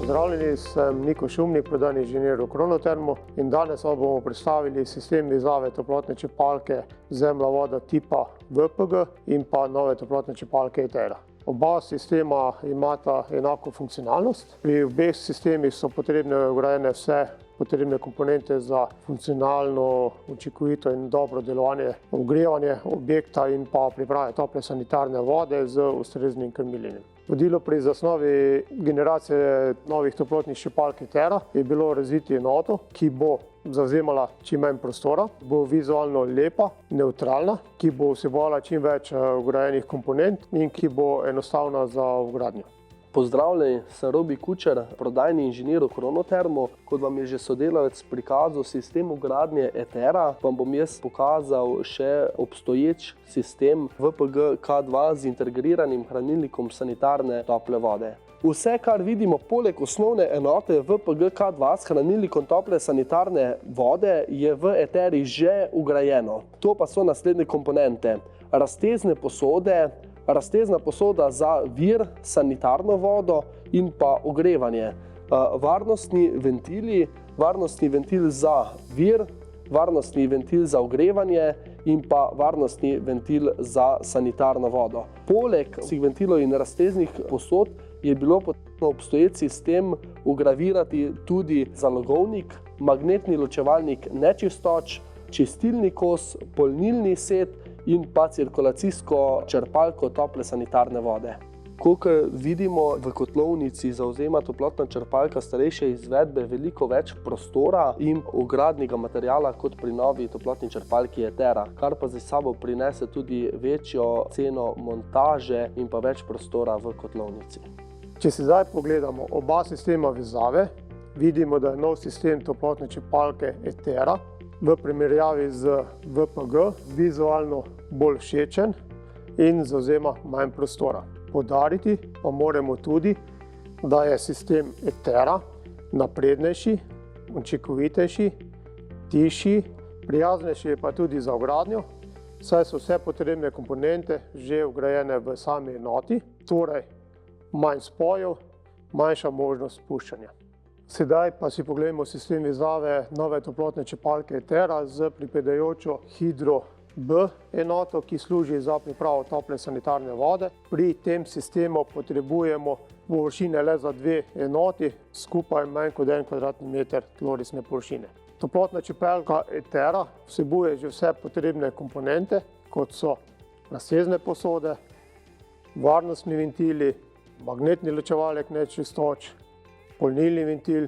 Pozdravljeni, sem Niko Šumnik, prodajni inženir v Kronotermu in danes vam bomo predstavili sistem vezave toplotne črpalke zemlja-voda tipa VPG in pa nove toplotne črpalke ETERA. Oba sistema imata enako funkcionalnost. Pri obeh sistemih so potrebne vgrajene vse potrebne komponente za funkcionalno, učinkovito in dobro delovanje, ogrevanje objekta in pa priprave tople sanitarne vode z ustreznim krmiljenjem. Vodilo pri zasnovi generacije novih toplotnih črpalk ETERA je bilo razviti enoto, ki bo zavzemala čim manj prostora, bo vizualno lepa, nevtralna, ki bo vsebovala čim več vgrajenih komponent in ki bo enostavna za vgradnjo. Pozdravljeni, sem Robi Kučer, prodajni inženir v Kronotermu. Kot vam je že sodelavec prikazal sistem vgradnje ETERA, vam bom jaz pokazal še obstoječ sistem VPG K2 z integriranim hranilnikom sanitarne tople vode. Vse, kar vidimo poleg osnovne enote VPG K2 s hranilnikom tople sanitarne vode, je v ETERI že vgrajeno. To pa so naslednje komponente: raztezne posode, raztezna posoda za vir, sanitarno vodo in pa ogrevanje, varnostni ventili, varnostni ventil za vir, varnostni ventil za ogrevanje in pa varnostni ventil za sanitarno vodo. Poleg vseh ventilov in razteznih posod je bilo potrebno obstoječ sistem vgravirati tudi zalogovnik, magnetni ločevalnik nečistoč, čistilni kos, polnilni set in pa cirkulacijsko črpalko tople sanitarne vode. Kakor vidimo, v kotlovnici zavzema toplotna črpalka starejše izvedbe veliko več prostora in vgradnega materiala kot pri novi toplotni črpalki ETERA, kar pa za sabo prinese tudi večjo ceno montaže in pa več prostora v kotlovnici. Če si zdaj pogledamo oba sistema vezave, vidimo, da je nov sistem toplotne črpalke ETERA v primerjavi z VPG vizualno bolj všečen in zavzema manj prostora. Poudariti pa moramo tudi, da je sistem ETERA naprednejši, učinkovitejši, tišji, prijaznejši pa tudi za vgradnjo, saj so vse potrebne komponente že vgrajene v sami enoti, torej manj spojev, manjša možnost spuščanja. Sedaj pa si pogledamo sistem vezave nove toplotne črpalke ETERA z pripadajočo Hydro B enoto, ki služi za pripravo tople sanitarne vode. Pri tem sistemu potrebujemo površine le za dve enoti, skupaj manj kot 1 kvadratni meter tlorisne površine. Toplotna črpalka ETERA vsebuje že vse potrebne komponente, kot so raztezne posode, varnostni ventili, magnetni ločevalnik nečistoč, polnilni ventil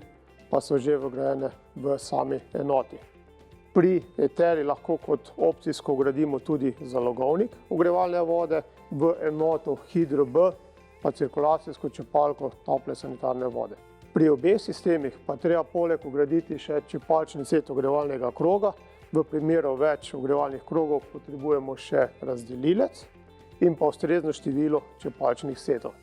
pa so že vgrajene v sami enoti. Pri ETERI lahko kot opcijsko vgradimo tudi zalogovnik ogrevalne vode, v enoto Hydro B pa cirkulacijsko črpalko tople sanitarne vode. Pri obeh sistemih pa treba poleg vgraditi še črpalčni set ogrevalnega kroga. V primeru več ogrevalnih krogov potrebujemo še razdelilec in pa ustrezno število črpalčnih setov.